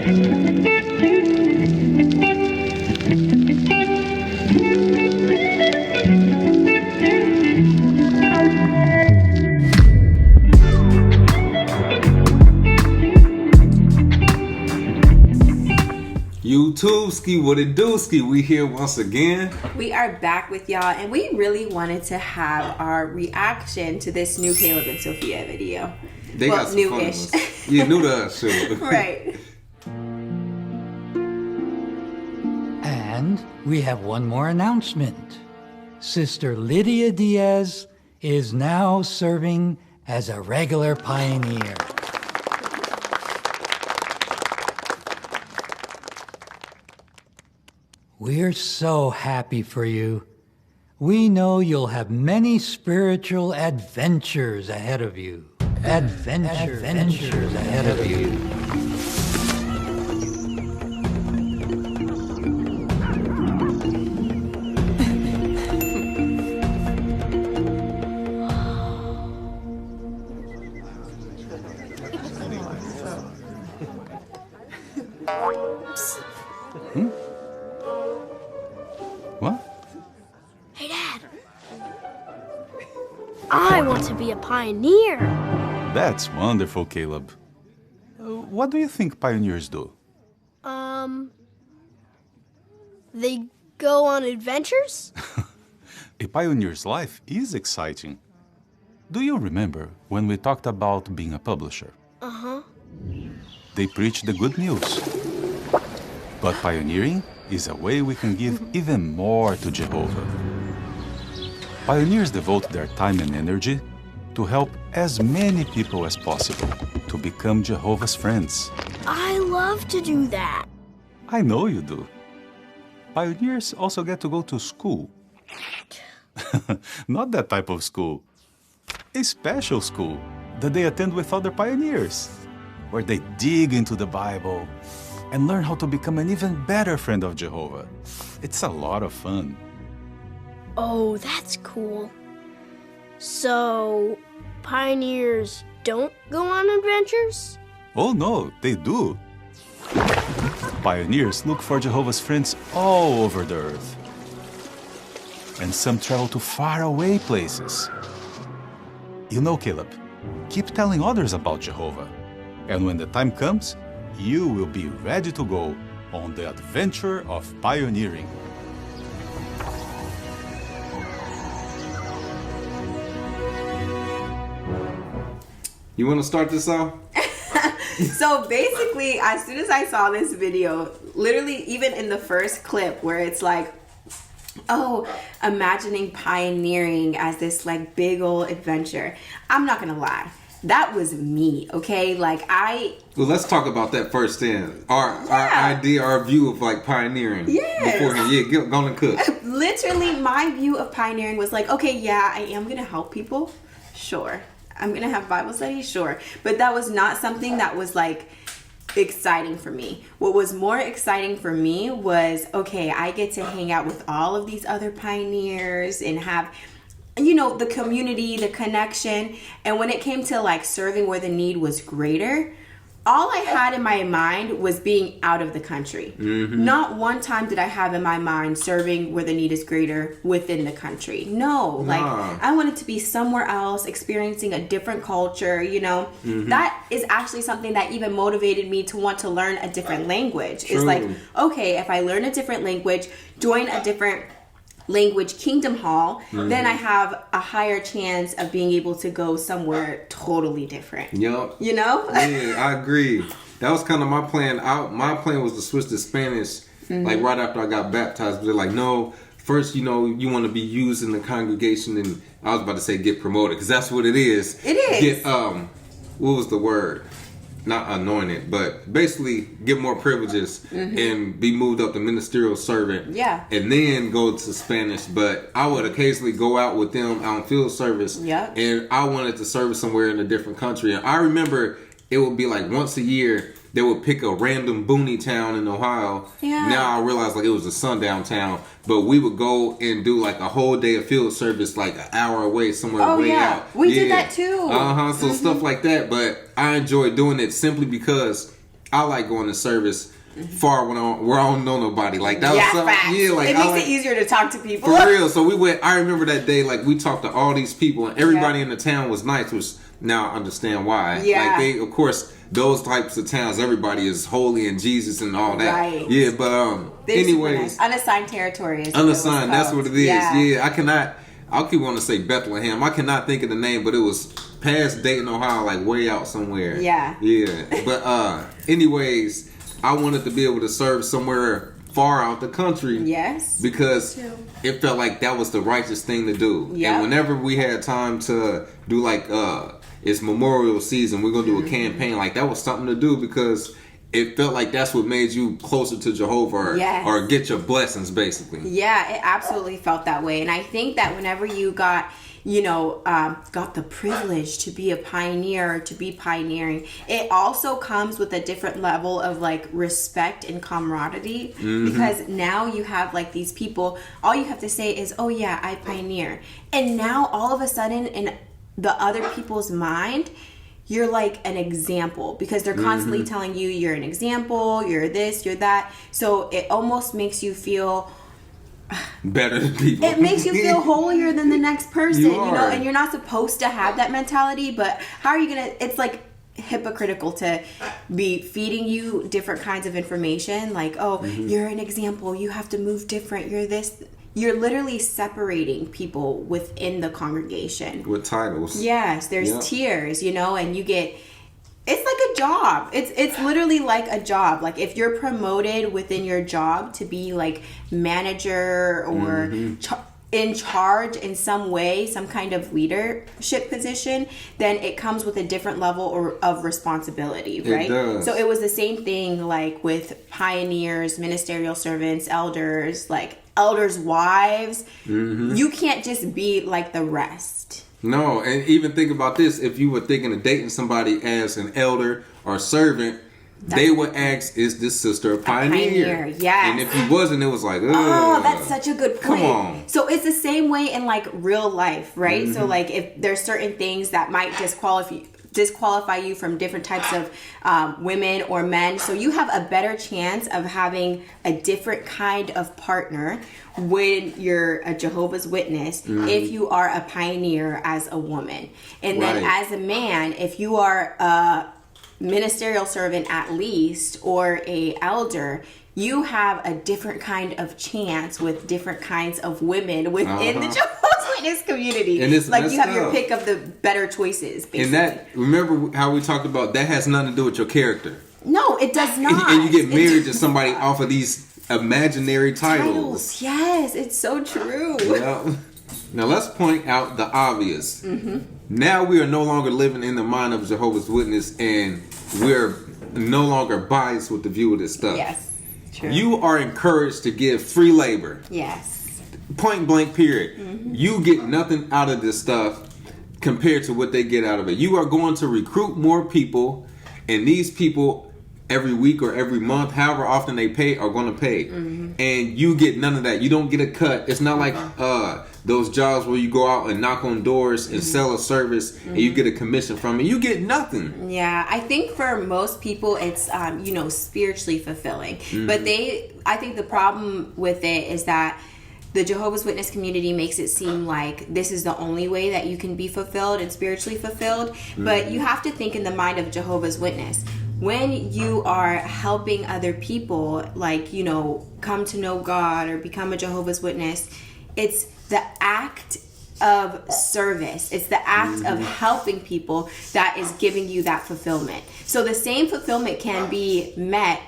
YouTube-ski, what it do-ski? We here once again. We are back with y'all, and we really wanted to have our reaction to this new Caleb and Sophia video. They got some new-ish. fun ones. Yeah, new to us, sure. Right. And we have one more announcement. Sister Lydia Diaz is now serving as a regular pioneer. We're so happy for you. We know you'll have many spiritual adventures ahead of you. Adventures ahead of you. What? Hey, Dad. I want to be a pioneer. That's wonderful, Caleb. What do you think pioneers do? They go on adventures? A pioneer's life is exciting. Do you remember when we talked about being a publisher? Uh-huh. They preach the good news. But pioneering is a way we can give even more to Jehovah. Pioneers devote their time and energy to help as many people as possible to become Jehovah's friends. I love to do that. I know you do. Pioneers also get to go to school. Not that type of school. A special school that they attend with other pioneers, where they dig into the Bible and learn how to become an even better friend of Jehovah. It's a lot of fun. Oh, that's cool. So, pioneers don't go on adventures? Oh no, they do. Pioneers look for Jehovah's friends all over the earth. And some travel to faraway places. You know, Caleb, keep telling others about Jehovah. And when the time comes, you will be ready to go on the adventure of pioneering. You want to start this off? So basically, as soon as I saw this video, literally even in the first clip where it's like, oh, imagining pioneering as this like big old adventure, I'm not gonna lie, that was me, okay? Like Well, let's talk about that first then. Our idea, our view of like pioneering. Yes. Beforehand. Yeah, go and cook. Literally, my view of pioneering was like, okay, yeah, I am gonna help people, sure. I'm gonna have Bible study, sure. But that was not something that was like exciting for me. What was more exciting for me was, okay, I get to hang out with all of these other pioneers and have, you know, the community, the connection. And when it came to like serving where the need was greater, all I had in my mind was being out of the country. Mm-hmm. Not one time did I have in my mind serving where the need is greater within the country. No, like I wanted to be somewhere else, experiencing a different culture, you know. Mm-hmm. That is actually something that even motivated me to want to learn a different language. True. It's like, okay, if I learn a different language, join a different language kingdom hall, then I have a higher chance of being able to go somewhere totally different. Yep. You know? Yeah, I agree. That was kind of my plan. My plan was to switch to Spanish like right after I got baptized. But they're like, no, first, you know, you want to be used in the congregation. And I was about to say get promoted because that's what it is. It is. Get, what was the word? Not anointed, but basically get more privileges and be moved up to ministerial servant. Yeah. And then go to Spanish. But I would occasionally go out with them out on field service. Yeah. And I wanted to serve somewhere in a different country. And I remember it would be like once a year they would pick a random boony town in Ohio. Yeah. Now I realize like it was a sundown town. But we would go and do like a whole day of field service like an hour away somewhere way out. We did that too. So stuff like that. But I enjoy doing it simply because I like going to service far where I don't know nobody. Like that was something. Facts. Yeah, like it makes it easier to talk to people. For real. So we went. I remember that day. Like we talked to all these people, and everybody in the town was nice. Which now I understand why. Yeah. Like they, of course, those types of towns, everybody is holy in Jesus and all that. Right. Yeah, but anyways, unassigned territory is unassigned. That's what it is. Yeah. I cannot. I keep wanting to say Bethlehem. I cannot think of the name, but it was past Dayton, Ohio, like way out somewhere. Yeah. Yeah. But anyways, I wanted to be able to serve somewhere far out the country. Yes. Because it felt like that was the righteous thing to do. Yep. And whenever we had time to do like it's Memorial season, we're gonna do a campaign, like that was something to do because it felt like that's what made you closer to Jehovah or get your blessings basically. Yeah, it absolutely felt that way. And I think that whenever you got the privilege to be a pioneer, to be pioneering, it also comes with a different level of like respect and camaraderie because now you have like these people, all you have to say is, oh yeah, I pioneer. And now all of a sudden in the other people's mind, you're like an example because they're constantly telling you you're an example, you're this, you're that. So it almost makes you feel better than people. It makes you feel holier than the next person, you are. know, and you're not supposed to have that mentality, but how are you gonna, it's like hypocritical to be feeding you different kinds of information like, oh, you're an example, you have to move different, you're this. You're literally separating people within the congregation. With titles. Yes, there's tiers, you know, and you get, it's like a job. It's literally like a job. Like if you're promoted within your job to be like manager or in charge in some way, some kind of leadership position, then it comes with a different level of responsibility, right? It does. So it was the same thing like with pioneers, ministerial servants, elders, like elders' wives. You can't just be like the rest. No, and even think about this. If you were thinking of dating somebody as an elder or servant, they would ask, is this sister a pioneer? Yes. And if he wasn't, it was like, ugh. Oh, that's such a good point. Come on. So it's the same way in like real life, right? So like if there's certain things that might disqualify you from different types of women or men, so you have a better chance of having a different kind of partner when you're a Jehovah's Witness if you are a pioneer as a woman. And then as a man, if you are a ministerial servant at least or a elder, you have a different kind of chance with different kinds of women within the Jehovah's Witness community. And it's like you have your up. pick of the better choices, basically. And that, remember how we talked about, that has nothing to do with your character. No, it does not. And you get married to somebody off of these imaginary titles. Yes, it's so true. Well, now let's point out the obvious. Now we are no longer living in the mind of Jehovah's Witness, and we're no longer biased with the view of this stuff. Yes, true. You are encouraged to give free labor. Yes. Point blank, period. You get nothing out of this stuff compared to what they get out of it. You are going to recruit more people, and these people every week or every month, however often they pay, are going to pay. And you get none of that. You don't get a cut. It's not like those jobs where you go out and knock on doors and sell a service and you get a commission from it. You get nothing. Yeah, I think for most people it's spiritually fulfilling. But I think the problem with it is that the Jehovah's Witness community makes it seem like this is the only way that you can be fulfilled and spiritually fulfilled. But you have to think in the mind of Jehovah's Witness. When you are helping other people, like, come to know God or become a Jehovah's Witness, it's the act of service. It's the act of helping people that is giving you that fulfillment. So the same fulfillment can be met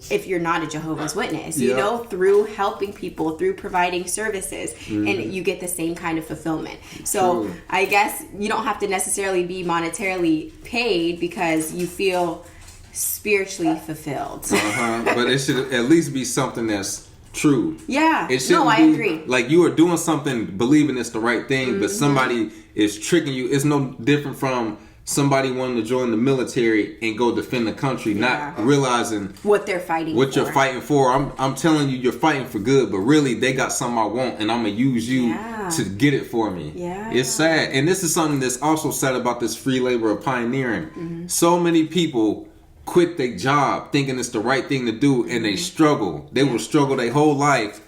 if you're not a Jehovah's Witness, through helping people, through providing services, and you get the same kind of fulfillment. So I guess you don't have to necessarily be monetarily paid because you feel spiritually fulfilled. But it should at least be something that's true. Yeah. I agree. Like you are doing something, believing it's the right thing, but somebody is tricking you. It's no different from somebody wanting to join the military and go defend the country, not realizing what they're fighting what you're fighting for. I'm telling you, you're fighting for good, but really they got something I want and I'm gonna use you to get it for me. It's sad. And this is something that's also sad about this free labor of pioneering. So many people quit their job thinking it's the right thing to do, and they struggle. They will struggle their whole life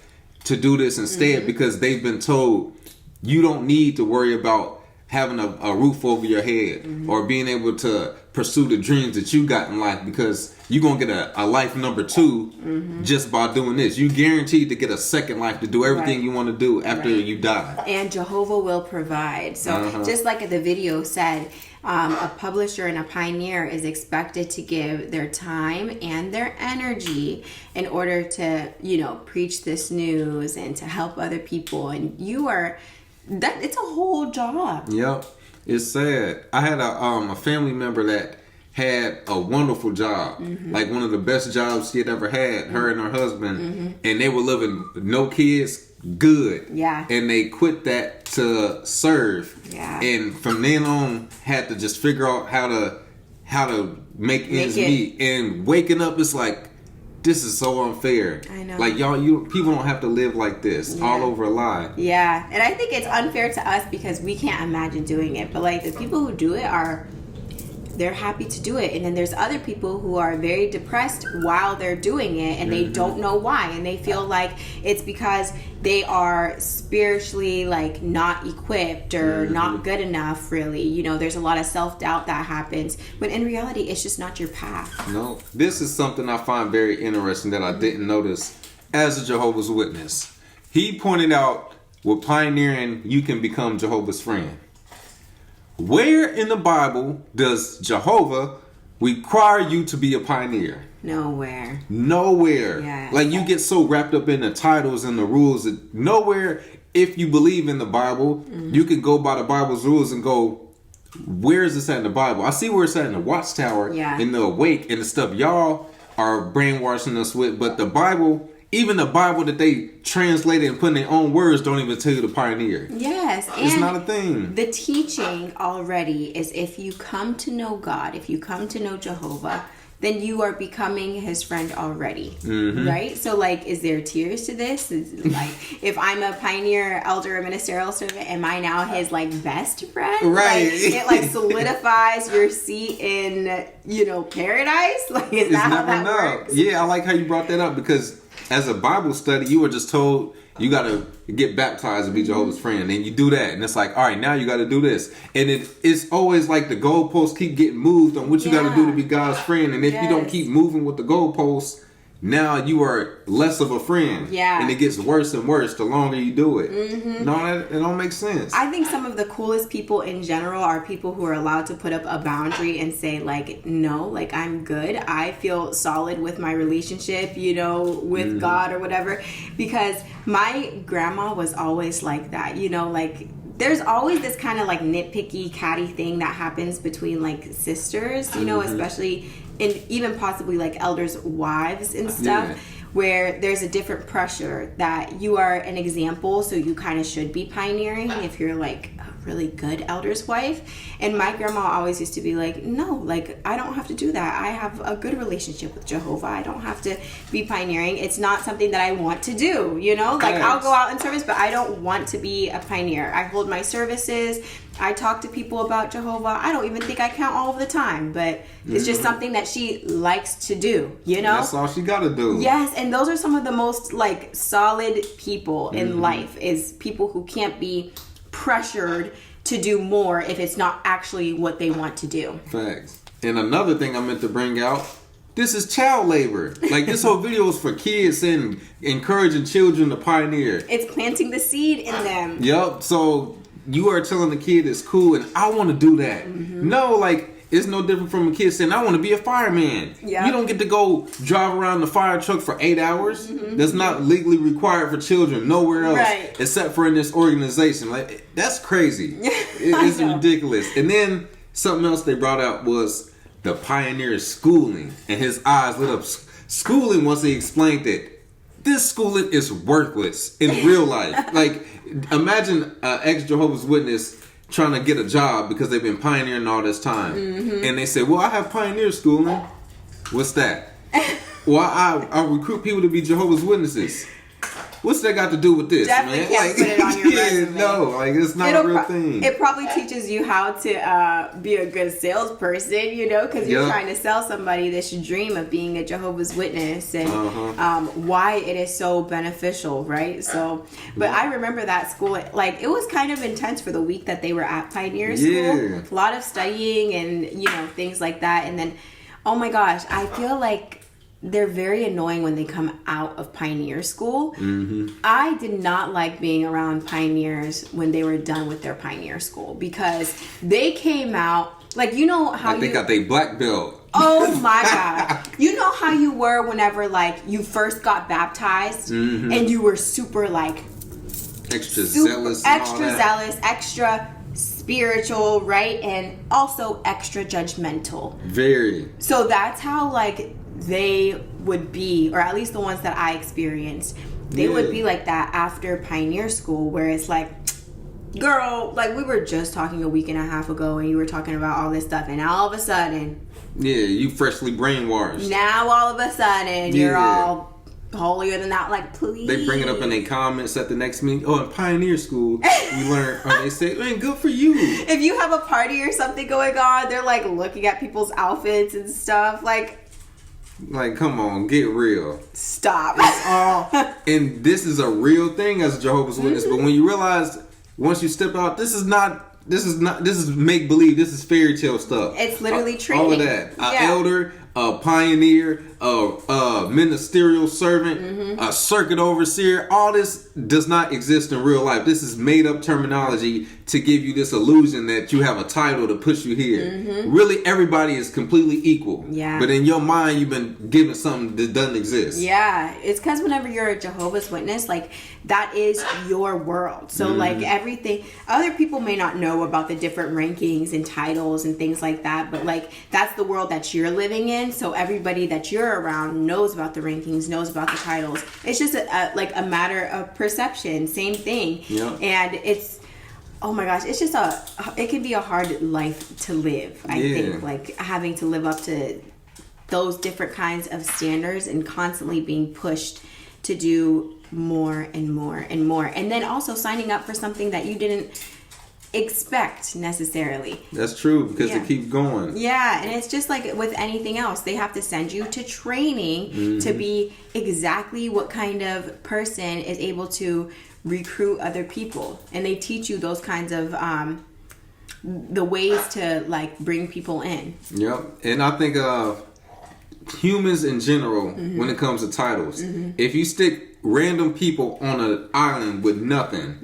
to do this instead because they've been told you don't need to worry about having a roof over your head or being able to pursue the dreams that you got in life because you're going to get a life number 2 just by doing this. You guaranteed to get a second life to do everything you want to do after you die. And Jehovah will provide. So just like the video said, a publisher and a pioneer is expected to give their time and their energy in order to, preach this news and to help other people. And it's a whole job. Yep. It's sad. I had a family member that had a wonderful job, like one of the best jobs she had ever had, her and her husband, and they were living no kids, good. Yeah. And they quit that to serve. Yeah. And from then on had to just figure out how to make ends meet. And waking up, it's like, this is so unfair. I know. Like people don't have to live like this all over a lie. Yeah, and I think it's unfair to us because we can't imagine doing it. But like the people who do it they're happy to do it. And then there's other people who are very depressed while they're doing it and they don't know why. And they feel like it's because they are spiritually like not equipped or not good enough, really. There's a lot of self-doubt that happens when in reality it's just not your path. No. This is something I find very interesting that I didn't notice as a Jehovah's Witness. He pointed out with pioneering, you can become Jehovah's friend. Where in the Bible does Jehovah require you to be a pioneer? Nowhere. Yeah. Like you get so wrapped up in the titles and the rules that nowhere, if you believe in the Bible, you can go by the Bible's rules and go, where is this at in the Bible? I see where it's at in the Watchtower, in the Awake, and the stuff y'all are brainwashing us with, but the Bible... Even the Bible that they translated and put in their own words don't even tell you the pioneer. Yes. It's not a thing. The teaching already is if you come to know God, if you come to know Jehovah, then you are becoming his friend already. Right? So like, is there tiers to this? Like, if I'm a pioneer, elder, or ministerial servant, am I now his like best friend? Right. Like, it like solidifies your seat in, paradise? Like, is that how that works? Yeah, I like how you brought that up because as a Bible study, you were just told you got to get baptized and be Jehovah's friend. And you do that. And it's like, all right, now you got to do this. And it's always like the goalposts keep getting moved on what you got to do to be God's friend. And if you don't keep moving with the goalposts, now you are less of a friend. Yeah. And it gets worse and worse the longer you do it. No, it don't make sense. I think some of the coolest people in general are people who are allowed to put up a boundary and say like, no, like I'm good. I feel solid with my relationship, with God or whatever. Because my grandma was always like that, like there's always this kind of like nitpicky catty thing that happens between like sisters, especially and even possibly like elders' wives and stuff, where there's a different pressure that you are an example, so you kind of should be pioneering if you're like a really good elder's wife. And my grandma always used to be like, no, like I don't have to do that. I have a good relationship with Jehovah. I don't have to be pioneering. It's not something that I want to do, like I'll go out in service, but I don't want to be a pioneer. I hold my services. I talk to people about Jehovah. I don't even think I count all of the time, but it's just something that she likes to do, That's all she gotta do. Yes, and those are some of the most like solid people in life, is people who can't be pressured to do more if it's not actually what they want to do. Facts. And another thing I meant to bring out, this is child labor. Like this whole video is for kids and encouraging children to pioneer. It's planting the seed in them. Yep. So you are telling the kid it's cool and I want to do that. No, like it's no different from a kid saying I want to be a fireman. Yeah. You don't get to go drive around the fire truck for 8 hours. That's not legally required for children nowhere else except for in this organization. Like that's crazy. It's ridiculous. And then something else they brought out was the pioneer schooling, and his eyes lit up. Schooling, once he explained it, this schooling is worthless in real life. Like imagine an ex-Jehovah's Witness trying to get a job because they've been pioneering all this time. And they say, well, I have pioneer schooling. What's that? Well, I recruit people to be Jehovah's Witnesses. what's that got to do with this, Definitely man? can't Like, put it on your resume. no, like it's not a real thing. It probably teaches you how to be a good salesperson, you know, because you're trying to sell somebody this dream of being a Jehovah's Witness and why it is so beneficial, right? So, but I remember that school, like, it was kind of intense for the week that they were at Pioneer School. A lot of studying and, you know, things like that. And then, oh my gosh, I feel like they're very annoying when they come out of Pioneer School. I did not like being around pioneers when they were done with their Pioneer School because they came out, like, you know how they got their black belt. Oh my God. You know how you were whenever, like, you first got baptized and you were super, like, extra zealous, extra spiritual, right? And also extra judgmental. Very. So that's how, like, they would be, or at least the ones that I experienced, they would be like that after Pioneer School, where it's like, girl, like, we were just talking a week and a half ago and you were talking about all this stuff, and now all of a sudden, you freshly brainwashed. Now all of a sudden you're all holier than that. Like, please. They bring it up in their comments at the next meeting. Oh, in Pioneer School, we learned, or they say, man, good for you. If you have a party or something going on, they're like looking at people's outfits and stuff. Like, come on, get real. Stop. And this is a real thing as a Jehovah's Witness. But when you realize, once you step out, this is make believe. This is fairy tale stuff. It's literally training. All of that. An elder, a pioneer, a ministerial servant, a circuit overseer. All this does not exist in real life. This is made up terminology to give you this illusion that you have a title to push you here. Really, everybody is completely equal. Yeah. But in your mind, you've been given something that doesn't exist. Yeah. It's because whenever you're a Jehovah's Witness, like, that is your world. So, like, everything, other people may not know about the different rankings and titles and things like that, but, like, that's the world that you're living in. So everybody that you're around knows about the rankings, knows about the titles. It's just a matter of perception. Same thing. Yeah. And it's, oh my gosh, it's just it can be a hard life to live. I think, like, having to live up to those different kinds of standards and constantly being pushed to do more and more and more, and then also signing up for something that you didn't expect necessarily. That's true, because it keeps going. Yeah, and it's just like with anything else, they have to send you to training to be exactly what kind of person is able to recruit other people, and they teach you those kinds of the ways to, like, bring people in. Yep. And I think humans in general, when it comes to titles, if you stick random people on an island with nothing,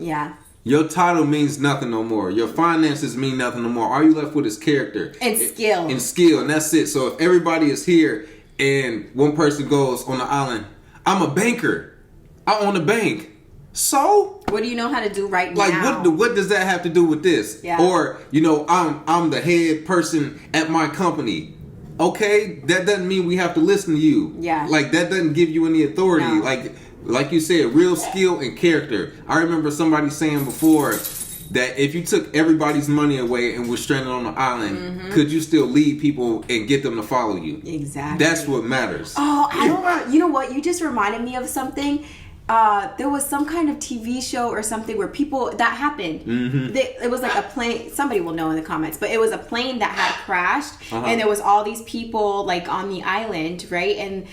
your title means nothing no more. Your finances mean nothing no more. All you left with is character and skill. And that's it. So if everybody is here and one person goes on the island, I'm a banker, I own a bank. So what do you know how to do right now? Like, what does that have to do with this? Yeah. Or, you know, I'm the head person at my company. Okay, that doesn't mean we have to listen to you. Yeah. Like, that doesn't give you any authority. No. Like you said, real skill and character. I remember somebody saying before that if you took everybody's money away and was stranded on an island, could you still lead people and get them to follow you? Exactly. That's what matters. Oh, I don't know. You know what? You just reminded me of something. There was some kind of TV show or something where people, that happened. It was like a plane, somebody will know in the comments, but it was a plane that had crashed and there was all these people, like, on the island, right? And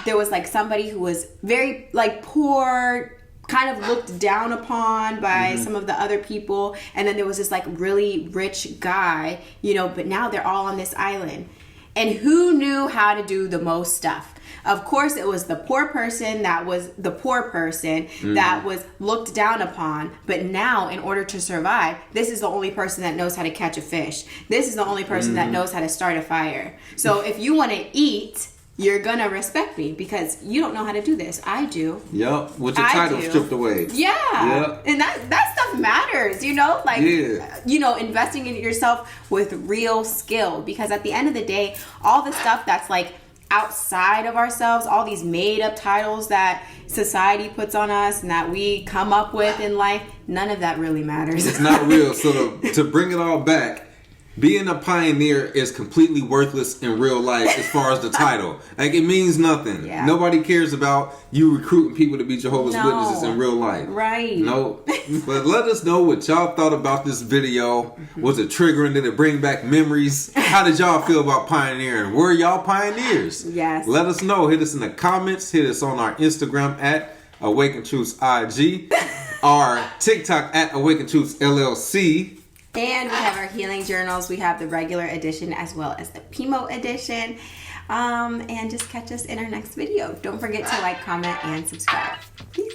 there was, like, somebody who was very, like, poor, kind of looked down upon by some of the other people, and then there was this, like, really rich guy, you know, but now they're all on this island. And who knew how to do the most stuff? Of course, it was the poor person that was the poor person that was looked down upon. But now, in order to survive, this is the only person that knows how to catch a fish. This is the only person that knows how to start a fire. So if you want to eat, you're going to respect me because you don't know how to do this. I do. Yep. With your title stripped away. Yeah. Yep. And that stuff matters, you know? Like, you know, investing in yourself with real skill. Because at the end of the day, all the stuff that's, like, outside of ourselves, all these made up titles that society puts on us and that we come up with in life, none of that really matters. It's not real. So to bring it all back, being a pioneer is completely worthless in real life as far as the title. Like, it means nothing. Yeah. Nobody cares about you recruiting people to be Jehovah's No. Witnesses in real life. Right. No. But let us know what y'all thought about this video. Was it triggering? Did it bring back memories? How did y'all feel about pioneering? Were y'all pioneers? Yes. Let us know. Hit us in the comments. Hit us on our Instagram at Awaken Truths IG. Our TikTok at Awaken Truths LLC. And we have our healing journals. We have the regular edition as well as the Pimo edition. And just catch us in our next video. Don't forget to like, comment, and subscribe. Peace.